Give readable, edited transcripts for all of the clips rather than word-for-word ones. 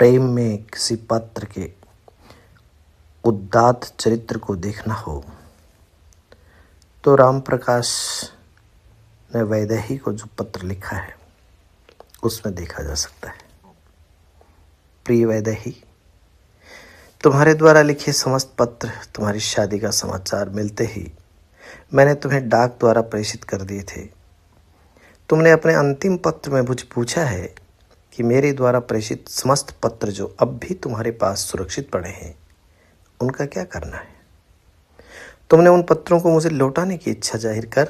प्रेम में किसी पात्र के उदात्त चरित्र को देखना हो तो राम प्रकाश ने वैदेही को जो पत्र लिखा है उसमें देखा जा सकता है। प्रिय वैदेही, तुम्हारे द्वारा लिखे समस्त पत्र तुम्हारी शादी का समाचार मिलते ही मैंने तुम्हें डाक द्वारा प्रेषित कर दिए थे। तुमने अपने अंतिम पत्र में मुझे पूछा है कि मेरे द्वारा प्रेषित समस्त पत्र जो अब भी तुम्हारे पास सुरक्षित पड़े हैं उनका क्या करना है। तुमने उन पत्रों को मुझे लौटाने की इच्छा जाहिर कर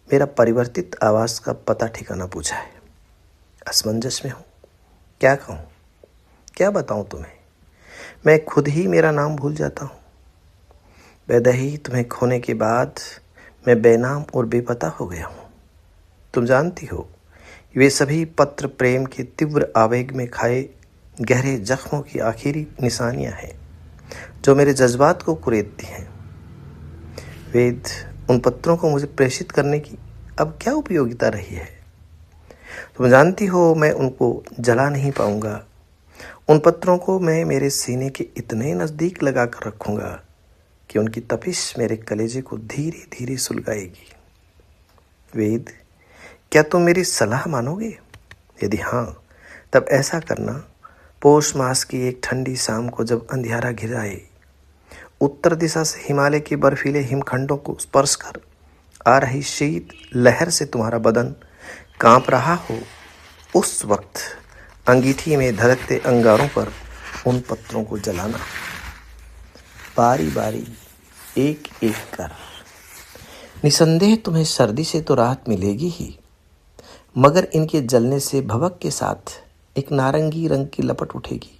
मेरा परिवर्तित आवास का पता ठिकाना पूछा है। असमंजस में हूँ, क्या कहूँ, क्या बताऊँ तुम्हें। मैं खुद ही मेरा नाम भूल जाता हूँ। वैदेही, तुम्हें खोने के बाद मैं बेनाम और बेपता हो गया हूँ। तुम जानती हो वे सभी पत्र प्रेम के तीव्र आवेग में खाए गहरे जख्मों की आखिरी निशानियां हैं जो मेरे जज्बात को कुरेदती हैं। वेद, उन पत्रों को मुझे प्रेषित करने की अब क्या उपयोगिता रही है। तुम जानती हो मैं उनको जला नहीं पाऊंगा। उन पत्रों को मैं मेरे सीने के इतने नज़दीक लगा कर रखूंगा कि उनकी तपिश मेरे कलेजे को धीरे धीरे सुलगाएगी। वेद, क्या तुम मेरी सलाह मानोगे? यदि हाँ, तब ऐसा करना। पौष मास की एक ठंडी शाम को जब अंधियारा घिर आए, उत्तर दिशा से हिमालय के बर्फीले हिमखंडों को स्पर्श कर आ रही शीत लहर से तुम्हारा बदन कांप रहा हो, उस वक्त अंगीठी में धड़कते अंगारों पर उन पत्रों को जलाना, बारी बारी एक एक कर। निसंदेह तुम्हें सर्दी से तो राहत मिलेगी ही, मगर इनके जलने से भभक के साथ एक नारंगी रंग की लपट उठेगी।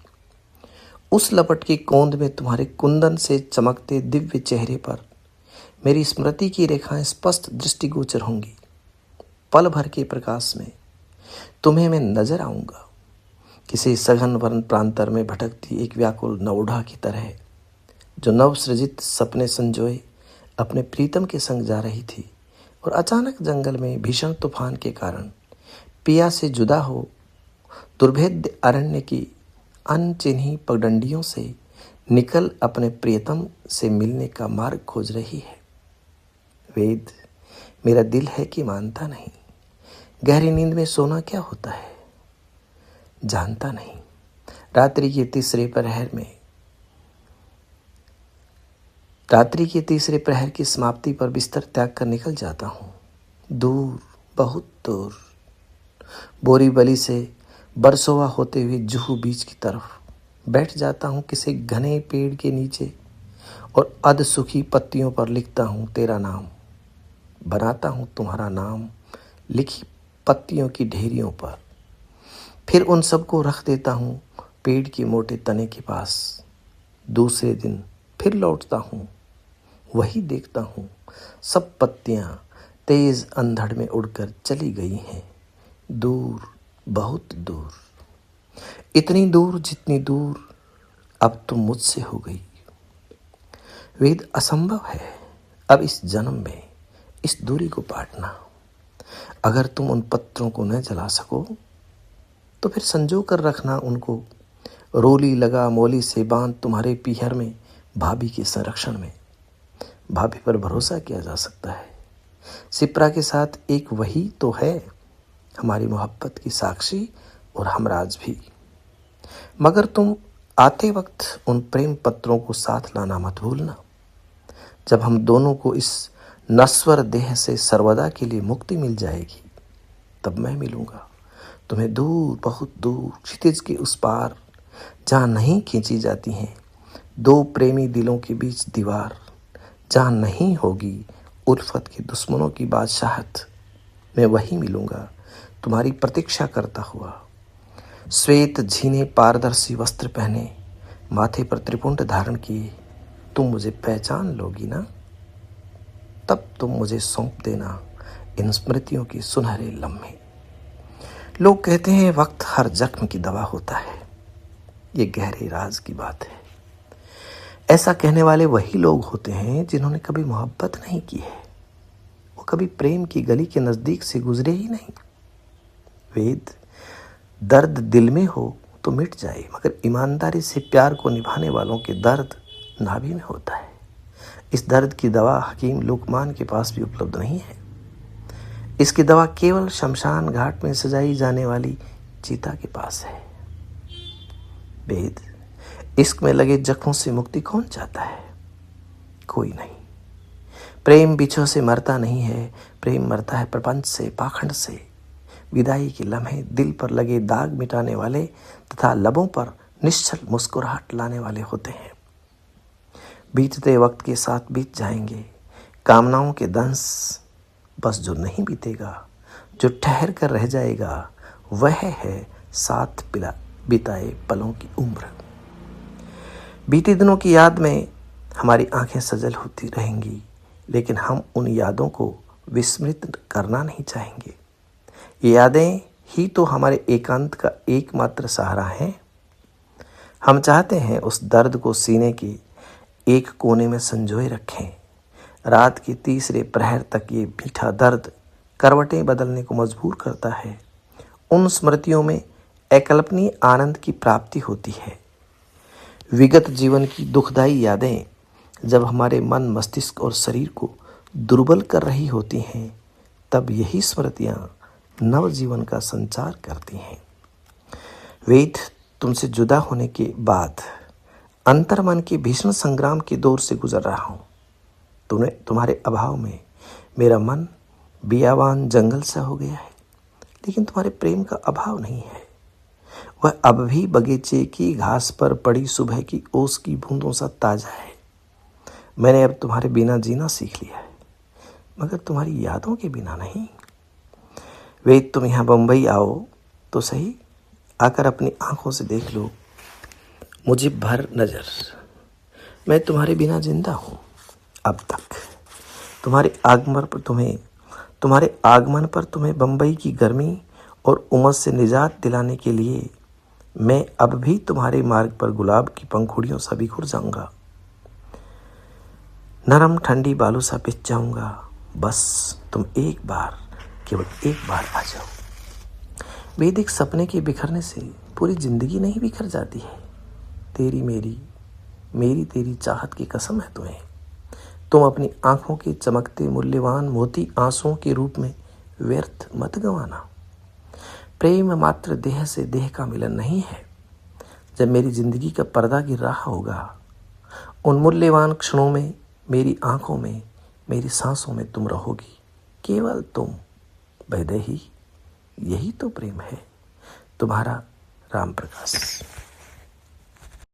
उस लपट की कोंद में तुम्हारे कुंदन से चमकते दिव्य चेहरे पर मेरी स्मृति की रेखाएं स्पष्ट दृष्टिगोचर होंगी। पल भर के प्रकाश में तुम्हें मैं नजर आऊंगा, किसी सघन वन प्रांतर में भटकती एक व्याकुल नवोढ़ा की तरह, जो नवसृजित सपने संजोए अपने प्रीतम के संग जा रही थी और अचानक जंगल में भीषण तूफान के कारण पिया से जुदा हो दुर्भेद्य अरण्य की अनचिन्ही पगडंडियों से निकल अपने प्रियतम से मिलने का मार्ग खोज रही है। वेद, मेरा दिल है कि मानता नहीं। गहरी नींद में सोना क्या होता है जानता नहीं। रात्रि के तीसरे प्रहर की समाप्ति पर बिस्तर त्याग कर निकल जाता हूँ, दूर, बहुत दूर, बोरीवली से बरसोवा होते हुए जुहू बीच की तरफ बैठ जाता हूँ किसी घने पेड़ के नीचे और अधसुखी पत्तियों पर लिखता हूँ तेरा नाम, बनाता हूँ तुम्हारा नाम लिखी पत्तियों की ढेरियों पर। फिर उन सबको रख देता हूँ पेड़ के मोटे तने के पास। दूसरे दिन फिर लौटता हूँ, वही देखता हूँ सब पत्तियाँ तेज अंधड़ में उड़कर चली गई हैं, दूर, बहुत दूर, इतनी दूर जितनी दूर अब तुम मुझसे हो गई। वेद, असंभव है अब इस जन्म में इस दूरी को पाटना। अगर तुम उन पत्रों को न जला सको तो फिर संजो कर रखना उनको, रोली लगा मोली से बांध तुम्हारे पीहर में भाभी के संरक्षण में। भाभी पर भरोसा किया जा सकता है। सिप्रा के साथ एक वही तो है हमारी मोहब्बत की साक्षी और हमराज भी। मगर तुम आते वक्त उन प्रेम पत्रों को साथ लाना मत भूलना। जब हम दोनों को इस नश्वर देह से सर्वदा के लिए मुक्ति मिल जाएगी, तब मैं मिलूंगा तुम्हें दूर, बहुत दूर, क्षितिज के उस पार, जहाँ नहीं खींची जाती हैं दो प्रेमी दिलों के बीच दीवार, जहाँ नहीं होगी उल्फत के दुश्मनों की बादशाहत। मैं वहीं मिलूंगा तुम्हारी प्रतीक्षा करता हुआ। श्वेत झीने पारदर्शी वस्त्र पहने, माथे पर त्रिपुंड धारण किए, तुम मुझे पहचान लोगी ना? तब तुम मुझे सौंप देना इन स्मृतियों की सुनहरे लम्हे। लोग कहते हैं वक्त हर जख्म की दवा होता है। ये गहरे राज की बात है। ऐसा कहने वाले वही लोग होते हैं जिन्होंने कभी मोहब्बत नहीं की है। वो कभी प्रेम की गली के नज़दीक से गुजरे ही नहीं। वेद, दर्द दिल में हो तो मिट जाए, मगर ईमानदारी से प्यार को निभाने वालों के दर्द नाभि में होता है। इस दर्द की दवा हकीम लुकमान के पास भी उपलब्ध नहीं है। इसकी दवा केवल शमशान घाट में सजाई जाने वाली चीता के पास है। वेद, इश्क में लगे जख्मों से मुक्ति कौन चाहता है? कोई नहीं। प्रेम बिछो से मरता नहीं है, प्रेम मरता है प्रपंच से, पाखंड से। विदाई के लम्हे दिल पर लगे दाग मिटाने वाले तथा लबों पर निश्चल मुस्कुराहट लाने वाले होते हैं। बीतते वक्त के साथ बीत जाएंगे कामनाओं के दंश, बस जो नहीं बीतेगा, जो ठहर कर रह जाएगा, वह है साथ बिताए पलों की उम्र। बीते दिनों की याद में हमारी आंखें सजल होती रहेंगी, लेकिन हम उन यादों को विस्मृत करना नहीं चाहेंगे। ये यादें ही तो हमारे एकांत का एकमात्र सहारा हैं। हम चाहते हैं उस दर्द को सीने के एक कोने में संजोए रखें। रात के तीसरे प्रहर तक ये मीठा दर्द करवटें बदलने को मजबूर करता है। उन स्मृतियों में अकल्पनीय आनंद की प्राप्ति होती है। विगत जीवन की दुखदायी यादें जब हमारे मन, मस्तिष्क और शरीर को दुर्बल कर रही होती हैं, तब यही स्मृतियां नव जीवन का संचार करती हैं। वेद, तुमसे जुदा होने के बाद अंतर्मन के भीषण संग्राम के दौर से गुजर रहा हूँ। तुम्हारे अभाव में मेरा मन बियावान जंगल सा हो गया है, लेकिन तुम्हारे प्रेम का अभाव नहीं है। वह अब भी बगीचे की घास पर पड़ी सुबह की ओस की बूंदों सा ताजा है। मैंने अब तुम्हारे बिना जीना सीख लिया है, मगर तुम्हारी यादों के बिना नहीं। वेद, तुम यहाँ बम्बई आओ तो सही, आकर अपनी आंखों से देख लो मुझे भर नजर। मैं तुम्हारे बिना जिंदा हूँ अब तक। तुम्हारे आगमन पर तुम्हें बम्बई की गर्मी और उमस से निजात दिलाने के लिए मैं अब भी तुम्हारे मार्ग पर गुलाब की पंखुड़ियों सा बिखर जाऊंगा। नरम ठंडी बालू सा बिछ जाऊंगा। बस तुम केवल एक बार आ जाओ। वैदिक सपने के बिखरने से पूरी जिंदगी नहीं बिखर जाती है। तेरी मेरी तेरी चाहत की कसम है तुम्हें। तुम अपनी आंखों के चमकते मूल्यवान मोती आंसुओं के रूप में व्यर्थ मत गंवाना। प्रेम मात्र देह से देह का मिलन नहीं है। जब मेरी जिंदगी का पर्दा गिर रहा होगा, उन मूल्यवान क्षणों में मेरी आंखों में, मेरी सांसों में तुम रहोगी, केवल तुम। वैदेही, यही तो प्रेम है। तुम्हारा राम प्रकाश।